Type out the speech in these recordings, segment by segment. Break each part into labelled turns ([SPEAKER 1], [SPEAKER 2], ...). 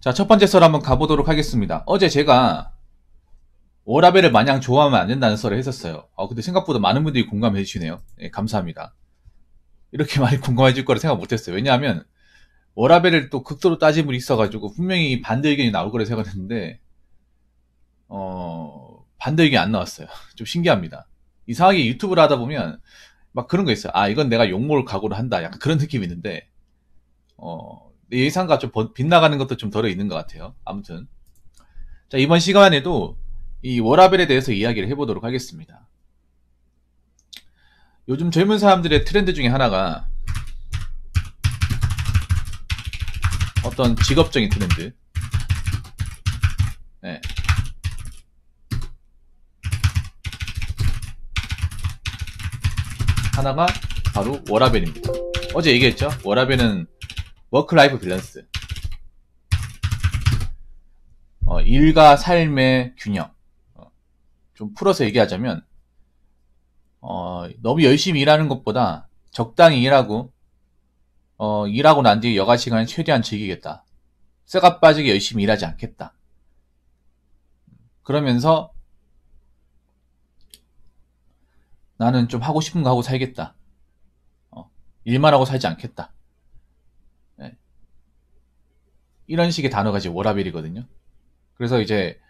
[SPEAKER 1] 자, 첫 번째 썰 한번 가보도록 하겠습니다. 어제 제가 워라벨을 마냥 좋아하면 안 된다는 썰을 했었어요. 근데 생각보다 많은 분들이 공감해 주시네요. 예, 감사합니다. 이렇게 많이 공감해 줄 거라 생각 못했어요. 왜냐하면 워라벨을 또 극도로 따진 분이 있어가지고 분명히 반대 의견이 나올 거라 생각했는데 반대 의견이 안 나왔어요. 좀 신기합니다. 이상하게 유튜브를 하다 보면 막 그런 거 있어요. 이건 내가 욕먹을 각오를 한다. 약간 그런 느낌이 있는데 내 예상과 좀 빗나가는 것도 좀 덜어 있는 것 같아요. 아무튼 자, 이번 시간에도 이 워라벨에 대해서 이야기를 해보도록 하겠습니다. 요즘 젊은 사람들의 트렌드 중에 하나가 어떤 직업적인 트렌드. 네. 하나가 바로 워라벨입니다. 어제 얘기했죠? 워라벨은 워크 라이프 밸런스. 일과 삶의 균형. 좀 풀어서 얘기하자면 너무 열심히 일하는 것보다 적당히 일하고 일하고 난 뒤에 여가 시간을 최대한 즐기겠다. 쇠가 빠지게 열심히 일하지 않겠다. 그러면서 나는 좀 하고 싶은 거 하고 살겠다. 일만 하고 살지 않겠다. 네. 이런 식의 단어가 이제 워라벨이거든요. 그래서 이제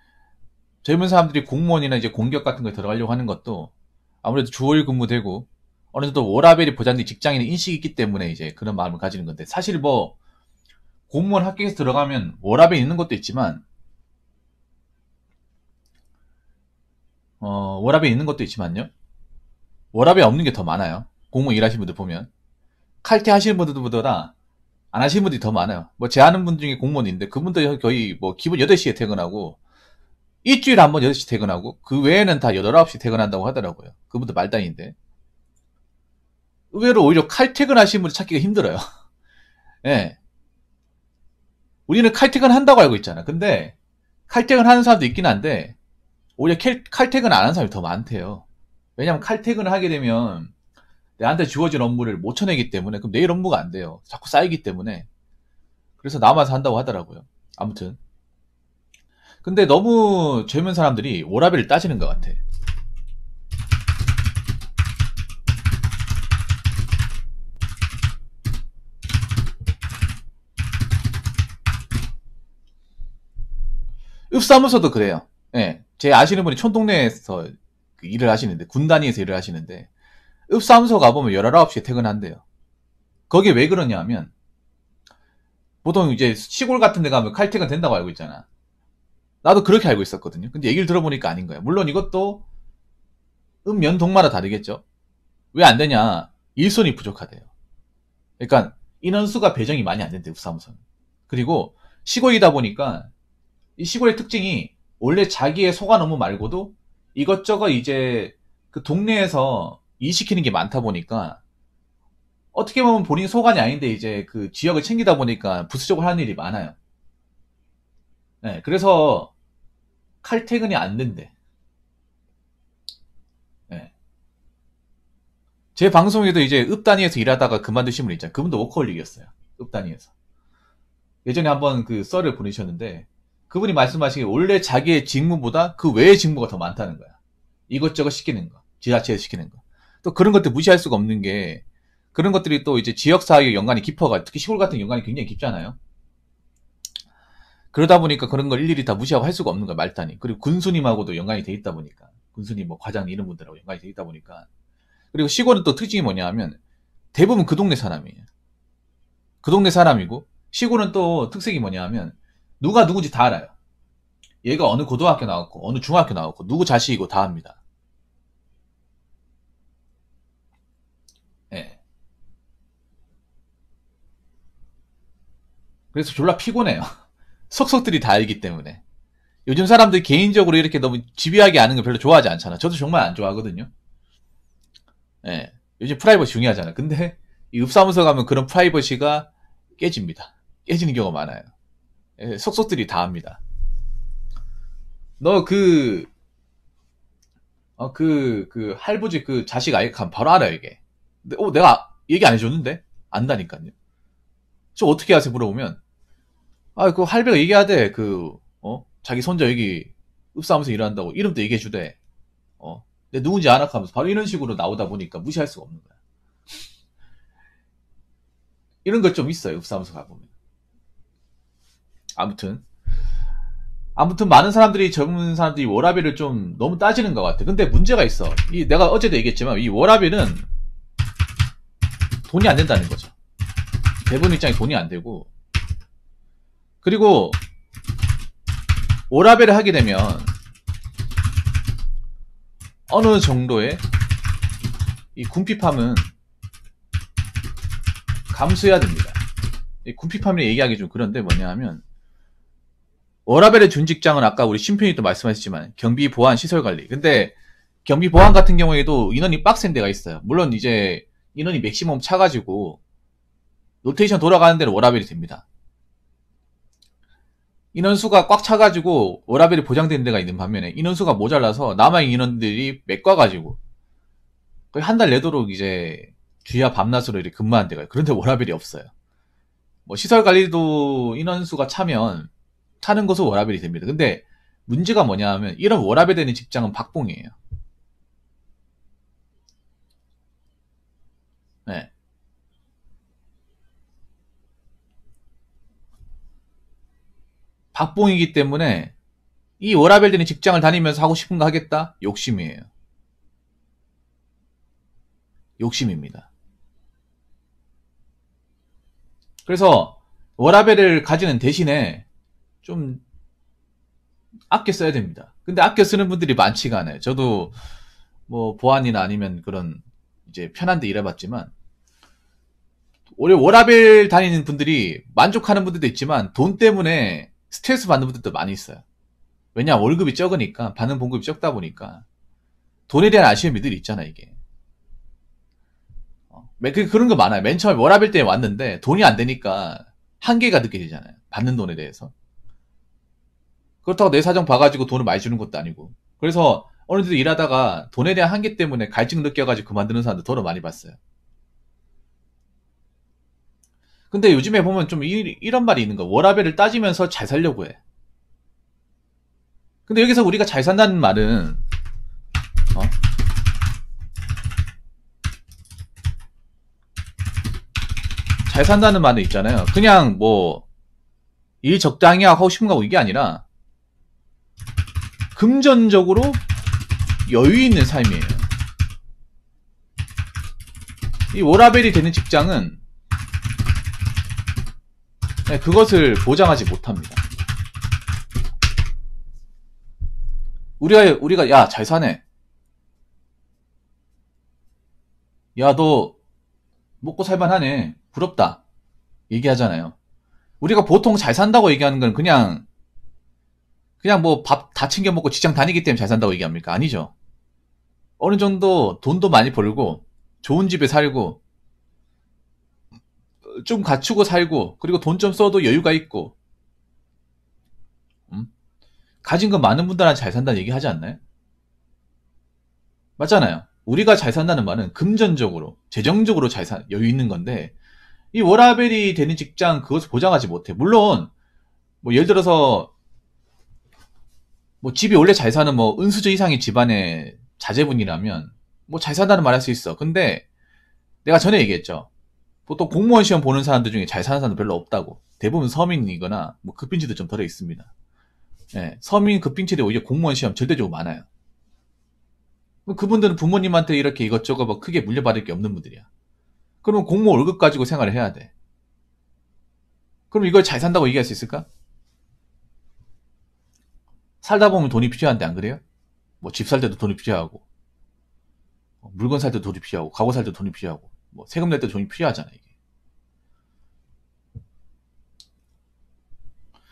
[SPEAKER 1] 젊은 사람들이 공무원이나 이제 공기업 같은 거에 들어가려고 하는 것도 아무래도 주월 근무되고 어느 정도 워라벨이 보장된 직장인의 인식이 있기 때문에 이제 그런 마음을 가지는 건데, 사실 뭐 공무원 합격해서 들어가면 워라벨 있는 것도 있지만 워라벨 있는 것도 있지만요, 워라벨 없는 게 더 많아요. 공무원 일하시는 분들 보면 칼퇴하시는 분들보다 안 하시는 분들이 더 많아요. 뭐 제 아는 분 중에 공무원인데 그분들 거의 뭐 기본 8시에 퇴근하고 일주일에 한 번 8시 퇴근하고 그 외에는 다 8, 9시 퇴근한다고 하더라고요. 그분들 말단인데 의외로 오히려 칼퇴근 하시는 분을 찾기가 힘들어요. 예. 우리는 칼퇴근 한다고 알고 있잖아. 근데 칼퇴근 하는 사람도 있긴 한데 오히려 칼퇴근 안 하는 사람이 더 많대요. 왜냐면 칼퇴근을 하게 되면 내한테 주어진 업무를 못 쳐내기 때문에, 그럼 내일 업무가 안 돼요. 자꾸 쌓이기 때문에. 그래서 남아서 한다고 하더라고요. 아무튼 근데 너무 젊은 사람들이 워라밸을 따지는 것 같아. 읍사무소도 그래요. 예. 제 아시는 분이 촌동네에서 일을 하시는데, 군 단위에서 일을 하시는데 읍사무소 가보면 19시에 퇴근한대요. 거기 왜 그러냐 하면, 보통 이제 시골 같은 데 가면 칼퇴근 된다고 알고 있잖아. 나도 그렇게 알고 있었거든요. 근데 얘기를 들어보니까 아닌 거야. 물론 이것도 읍면동마다 다르겠죠. 왜 안 되냐? 일손이 부족하대요. 그러니까 인원수가 배정이 많이 안 된대, 읍사무소는. 그리고 시골이다 보니까 이 시골의 특징이 원래 자기의 소관 업무 말고도 이것저것 이제 그 동네에서 일 시키는 게 많다 보니까, 어떻게 보면 본인 소관이 아닌데 이제 그 지역을 챙기다 보니까 부수적으로 하는 일이 많아요. 네, 그래서 칼퇴근이 안 된대. 네. 제 방송에도 이제 읍 단위에서 일하다가 그만두신 분 있잖아요. 그분도 워커홀릭이었어요. 읍 단위에서. 예전에 한번 그 썰을 보내셨는데 그분이 말씀하시기에 원래 자기의 직무보다 그 외의 직무가 더 많다는 거야. 이것저것 시키는 거, 지자체에서 시키는 거. 또 그런 것들 무시할 수가 없는 게, 그런 것들이 또 이제 지역사회의 연관이 깊어가, 특히 시골 같은 연관이 굉장히 깊잖아요. 그러다 보니까 그런 걸 일일이 다 무시하고 할 수가 없는 거야, 말단이. 그리고 군수님하고도 연관이 돼 있다 보니까, 군수님 뭐 과장 이런 분들하고 연관이 돼 있다 보니까. 그리고 시골은 또 특징이 뭐냐 하면 대부분 그 동네 사람이에요. 그 동네 사람이고, 시골은 또 특색이 뭐냐 하면 누가 누군지 다 알아요. 얘가 어느 고등학교 나왔고 어느 중학교 나왔고 누구 자식이고 다 합니다. 예. 그래서 졸라 피곤해요. 속속들이 다 알기 때문에. 요즘 사람들 개인적으로 이렇게 너무 집요하게 아는 걸 별로 좋아하지 않잖아. 저도 정말 안 좋아하거든요. 예. 요즘 프라이버시 중요하잖아. 근데 이 읍사무소 가면 그런 프라이버시가 깨집니다. 깨지는 경우가 많아요. 예, 속속들이 다 합니다. 너 할부지 그 자식 아이 가면 바로 알아요, 이게. 근데, 내가 얘기 안 해줬는데? 안다니까요. 저 어떻게 하세요? 물어보면, 아, 그 할배가 얘기해야 돼. 자기 손자 여기 읍사하면서 일한다고. 이름도 얘기해주대. 내 누군지 아나 하면서 바로 이런 식으로 나오다 보니까 무시할 수가 없는 거야. 이런 것 좀 있어요. 읍사하면서 가보면. 아무튼 많은 사람들이 젊은 사람들이 워라밸을 좀 너무 따지는 것 같아. 근데 문제가 있어. 내가 어제도 얘기했지만 이 워라밸은 돈이 안 된다는 거죠. 대부분 입장에 돈이 안 되고, 그리고 워라밸을 하게 되면 어느 정도의 이 군피팜은 감수해야 됩니다. 이 군피팜을 얘기하기 좀 그런데 뭐냐 하면, 워라밸의 준 직장은 아까 우리 심표님도 말씀하셨지만 경비 보안 시설 관리. 근데 경비 보안 같은 경우에도 인원이 빡센 데가 있어요. 물론 이제 인원이 맥시멈 차가지고 로테이션 돌아가는 데는 워라밸이 됩니다. 인원수가 꽉 차가지고 워라밸이 보장되는 데가 있는 반면에 인원수가 모자라서 남아있는 인원들이 메꿔가지고 거의 한 달 내도록 이제 주야 밤낮으로 이렇게 근무하는 데가 그런데 워라밸이 없어요. 뭐 시설 관리도 인원수가 차는 것은 워라밸이 됩니다. 근데 문제가 뭐냐 하면 이런 워라밸 되는 직장은 박봉이에요. 네. 박봉이기 때문에 이 워라밸 되는 직장을 다니면서 하고 싶은 거 하겠다? 욕심이에요. 욕심입니다. 그래서 워라밸을 가지는 대신에 좀 아껴 써야 됩니다. 근데 아껴 쓰는 분들이 많지가 않아요. 저도 뭐 보안이나 아니면 그런 이제 편한 데 일해봤지만 오히려 워라밸 다니는 분들이 만족하는 분들도 있지만 돈 때문에 스트레스 받는 분들도 많이 있어요. 왜냐 월급이 적으니까, 받는 봉급이 적다 보니까 돈에 대한 아쉬움이 늘 있잖아 이게. 그런 거 많아요. 맨 처음에 워라밸 때문에 왔는데 돈이 안 되니까 한계가 느껴지잖아요. 받는 돈에 대해서. 그렇다고 내 사정 봐가지고 돈을 많이 주는 것도 아니고. 그래서 어느 정도 일하다가 돈에 대한 한계 때문에 갈증 느껴가지고 그만두는 사람들 돈을 많이 봤어요. 근데 요즘에 보면 좀 이런 말이 있는 거. 워라밸을 따지면서 잘 살려고 해. 근데 여기서 우리가 잘 산다는 말은 잘 산다는 말은 있잖아요. 그냥 뭐 일 적당히 하고 싶은 거고 이게 아니라 금전적으로 여유 있는 삶이에요. 이 워라밸이 되는 직장은 그것을 보장하지 못합니다. 우리가 야, 잘 사네. 야, 너 먹고 살만하네. 부럽다. 얘기하잖아요. 우리가 보통 잘 산다고 얘기하는 건 그냥 뭐 밥 다 챙겨 먹고 직장 다니기 때문에 잘 산다고 얘기합니까? 아니죠. 어느 정도 돈도 많이 벌고 좋은 집에 살고 좀 갖추고 살고 그리고 돈 좀 써도 여유가 있고 가진 거 많은 분들한테 잘 산다는 얘기 하지 않나요? 맞잖아요. 우리가 잘 산다는 말은 금전적으로 재정적으로 여유 있는 건데 이 워라밸이 되는 직장 그것을 보장하지 못해. 물론 뭐 예를 들어서 뭐 집이 원래 잘 사는 뭐 은수저 이상의 집안의 자제분이라면 뭐 잘 산다는 말 할 수 있어. 근데 내가 전에 얘기했죠. 보통 공무원 시험 보는 사람들 중에 잘 사는 사람도 별로 없다고. 대부분 서민이거나 뭐 급빈치도 좀 덜어 있습니다. 예, 서민 급빈치들이 오히려 공무원 시험 절대적으로 많아요. 그분들은 부모님한테 이렇게 이것저것 뭐 크게 물려받을 게 없는 분들이야. 그러면 공무원 월급 가지고 생활을 해야 돼. 그럼 이걸 잘 산다고 얘기할 수 있을까? 살다 보면 돈이 필요한데 안 그래요? 뭐 집 살 때도 돈이 필요하고 물건 살 때도 돈이 필요하고 가구 살 때도 돈이 필요하고 뭐 세금 낼 때도 돈이 필요하잖아 이게.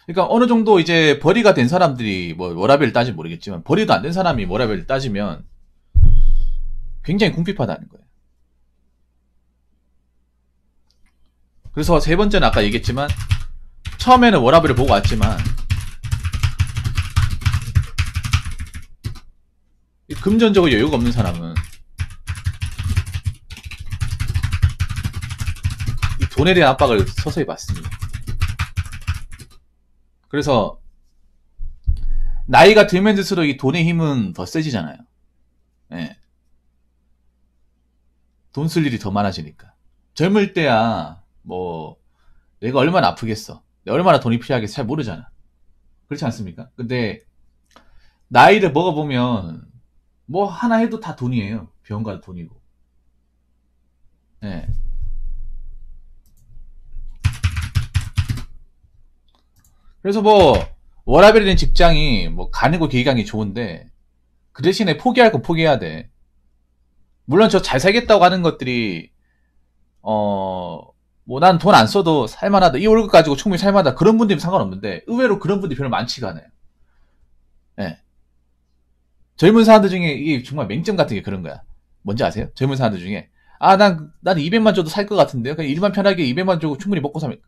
[SPEAKER 1] 그러니까 어느 정도 이제 벌이가 된 사람들이 뭐 워라밸을 따지면 모르겠지만 벌이도 안 된 사람이 워라밸을 따지면 굉장히 궁핍하다는 거예요. 그래서 세 번째는 아까 얘기했지만 처음에는 워라밸을 보고 왔지만 금전적으로 여유가 없는 사람은 이 돈에 대한 압박을 서서히 받습니다. 그래서 나이가 들면 들수록 이 돈의 힘은 더 세지잖아요. 예. 돈 쓸 일이 더 많아지니까. 젊을 때야 뭐 내가 얼마나 아프겠어. 내가 얼마나 돈이 필요하겠어. 잘 모르잖아. 그렇지 않습니까? 근데 나이를 먹어보면 뭐 하나 해도 다 돈이에요. 병원 가도 돈이고. 예. 그래서 뭐 워라밸이된 직장이 뭐 가는 거 기간이 좋은데 그 대신에 포기할 건 포기해야 돼. 물론 저 잘 살겠다고 하는 것들이 뭐 난 돈 안 써도 살만하다. 이 월급 가지고 충분히 살만하다. 그런 분들이 상관없는데 의외로 그런 분들이 별로 많지가 않아요. 예. 젊은 사람들 중에 이게 정말 맹점 같은 게 그런 거야. 뭔지 아세요? 젊은 사람들 중에 난 200만 줘도 살 것 같은데요. 그냥 일만 편하게 200만 주고 충분히 먹고 사면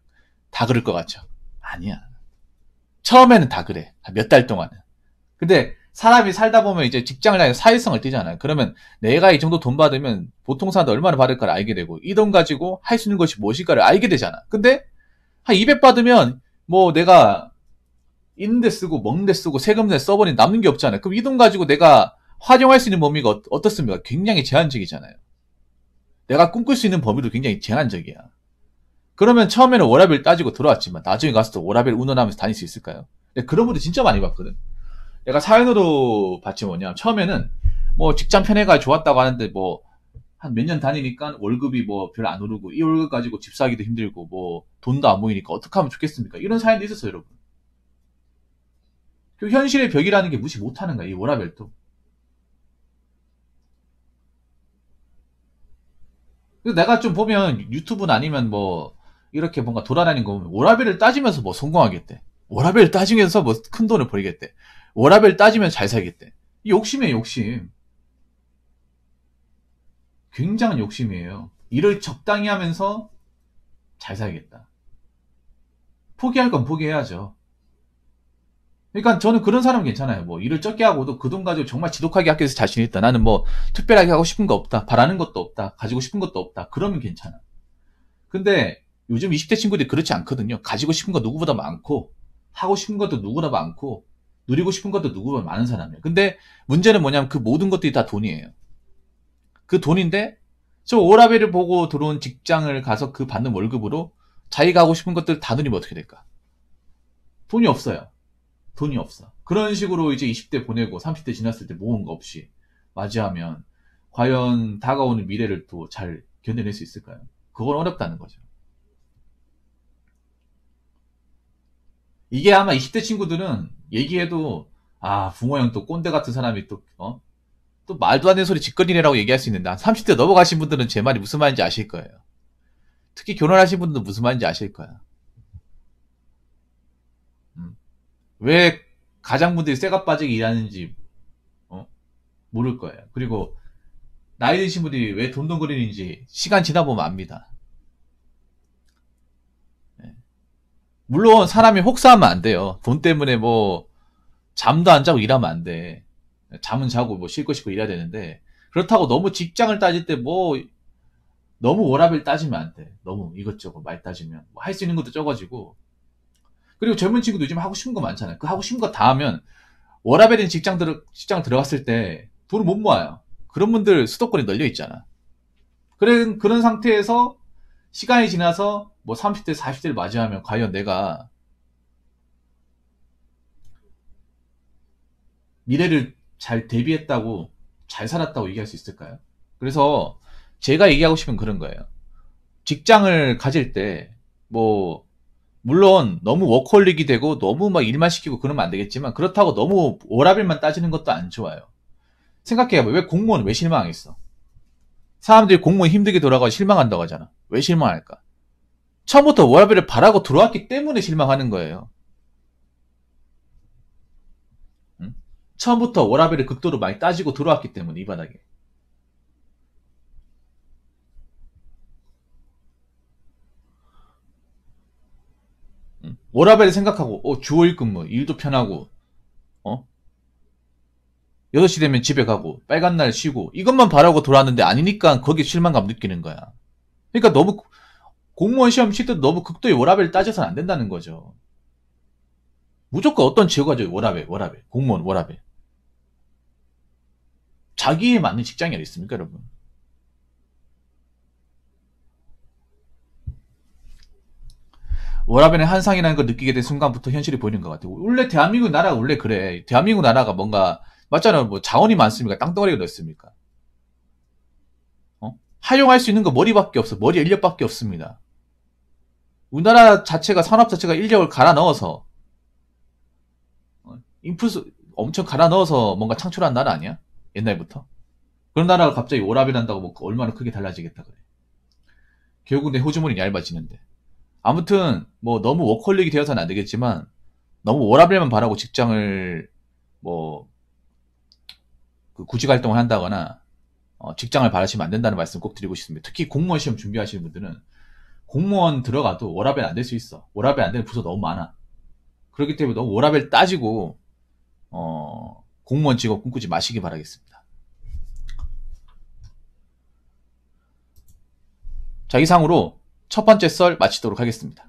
[SPEAKER 1] 다 그럴 것 같죠. 아니야. 처음에는 다 그래. 몇 달 동안은. 근데 사람이 살다 보면 이제 직장을 다니면 사회성을 띠잖아요. 그러면 내가 이 정도 돈 받으면 보통 사람들 얼마나 받을까를 알게 되고 이 돈 가지고 할 수 있는 것이 무엇일까를 알게 되잖아. 근데 한 200 받으면 뭐 내가 있는 데 쓰고 먹는 데 쓰고 세금 내 써버린 남는 게 없잖아요. 그럼 이 돈 가지고 내가 활용할 수 있는 범위가 어떻습니까? 굉장히 제한적이잖아요. 내가 꿈꿀 수 있는 범위도 굉장히 제한적이야. 그러면 처음에는 워라밸 따지고 들어왔지만 나중에 가서도 워라밸 운운하면서 다닐 수 있을까요? 그런 분들 진짜 많이 봤거든. 내가 사연으로 봤지 뭐냐. 처음에는 뭐 직장 편해가 좋았다고 하는데 뭐 한 몇 년 다니니까 월급이 뭐 별로 안 오르고 이 월급 가지고 집 사기도 힘들고 뭐 돈도 안 모이니까 어떻게 하면 좋겠습니까? 이런 사연도 있었어요, 여러분. 그 현실의 벽이라는 게 무시 못하는 거야, 이 워라밸도. 내가 좀 보면 유튜브나 아니면 뭐 이렇게 뭔가 돌아다니는 거 보면 워라밸을 따지면서 뭐 성공하겠대. 워라밸 따지면서 뭐 큰 돈을 벌겠대. 워라밸 따지면 잘 살겠대. 이 욕심이에요, 욕심. 굉장한 욕심이에요. 일을 적당히 하면서 잘 살겠다. 포기할 건 포기해야죠. 그러니까 저는 그런 사람은 괜찮아요. 뭐 일을 적게 하고도 그 돈 가지고 정말 지독하게 하기 위해서 자신 있다. 나는 뭐 특별하게 하고 싶은 거 없다. 바라는 것도 없다. 가지고 싶은 것도 없다. 그러면 괜찮아. 근데 요즘 20대 친구들이 그렇지 않거든요. 가지고 싶은 거 누구보다 많고 하고 싶은 것도 누구보다 많고 누리고 싶은 것도 누구보다 많은 사람이에요. 근데 문제는 뭐냐면 그 모든 것들이 다 돈이에요. 그 돈인데 저 오라벨을 보고 들어온 직장을 가서 그 받는 월급으로 자기가 하고 싶은 것들 다 누리면 어떻게 될까? 돈이 없어요. 돈이 없어. 그런 식으로 이제 20대 보내고 30대 지났을 때 모은 거 없이 맞이하면 과연 다가오는 미래를 또 잘 견뎌낼 수 있을까요? 그건 어렵다는 거죠. 이게 아마 20대 친구들은 얘기해도 붕어 형 또 꼰대 같은 사람이 또 말도 안 되는 소리 짓거리네라고 얘기할 수 있는데 30대 넘어가신 분들은 제 말이 무슨 말인지 아실 거예요. 특히 결혼하신 분들은 무슨 말인지 아실 거야. 왜 가장분들이 쇠가 빠지게 일하는지 모를 거예요. 그리고 나이 드신 분들이 왜 돈돈거리는지 시간 지나 보면 압니다. 네. 물론 사람이 혹사하면 안 돼요. 돈 때문에 뭐 잠도 안 자고 일하면 안 돼. 잠은 자고 뭐 쉴 거 씻고 일해야 되는데 그렇다고 너무 직장을 따질 때 뭐 너무 워라밸 따지면 안 돼. 너무 이것저것 많이 따지면 뭐 할 수 있는 것도 적어지고 그리고 젊은 친구도 요즘 하고 싶은 거 많잖아요. 그 하고 싶은 거 다 하면 워라밸인 직장 들어갔을 때 돈을 못 모아요. 그런 분들 수도권에 널려 있잖아. 그런 상태에서 시간이 지나서 뭐 30대, 40대를 맞이하면 과연 내가 미래를 잘 대비했다고, 잘 살았다고 얘기할 수 있을까요? 그래서 제가 얘기하고 싶은 그런 거예요. 직장을 가질 때, 뭐, 물론 너무 워커홀릭이 되고 너무 막 일만 시키고 그러면 안 되겠지만 그렇다고 너무 워라밸만 따지는 것도 안 좋아요. 생각해봐. 왜 공무원 왜 실망하겠어? 사람들이 공무원 힘들게 돌아가고 실망한다고 하잖아. 왜 실망할까? 처음부터 워라밸을 바라고 들어왔기 때문에 실망하는 거예요. 응? 처음부터 워라밸을 극도로 많이 따지고 들어왔기 때문에 이 바닥에. 응? 워라밸을 생각하고 주 5일 근무, 일도 편하고 6시 되면 집에 가고 빨간 날 쉬고 이것만 바라고 돌아왔는데 아니니까 거기에 실망감 느끼는 거야. 그러니까 너무 공무원 시험 칠 때도 너무 극도의 워라밸 따져서는 안 된다는 거죠. 무조건 어떤 직업가 죠 워라밸, 공무원 워라밸. 자기에 맞는 직장이 어디 있습니까, 여러분? 워라밸의 한상이라는 걸 느끼게 된 순간부터 현실이 보이는 것 같아요. 원래 대한민국 나라가 원래 그래. 대한민국 나라가 뭔가 맞잖아요. 뭐 자원이 많습니까? 땅덩어리가 넓습니까? 활용할 수 있는 거 머리밖에 없어. 머리 인력밖에 없습니다. 우리나라 자체가 산업 자체가 인력을 갈아 넣어서 인풋 엄청 갈아 넣어서 뭔가 창출한 나라 아니야? 옛날부터. 그런 나라가 갑자기 워라밸한다고 뭐 얼마나 크게 달라지겠다 그래. 결국 내 호주머니 얇아지는데. 아무튼 뭐 너무 워커홀릭이 되어서는 안 되겠지만 너무 워라밸만 바라고 직장을 뭐 구직 활동을 한다거나 직장을 바라시면 안 된다는 말씀 꼭 드리고 싶습니다. 특히 공무원 시험 준비하시는 분들은 공무원 들어가도 워라밸 안 될 수 있어. 워라밸 안 되는 부서 너무 많아. 그렇기 때문에 너무 워라밸 따지고 공무원 직업 꿈꾸지 마시기 바라겠습니다. 자, 이상으로 첫 번째 썰 마치도록 하겠습니다.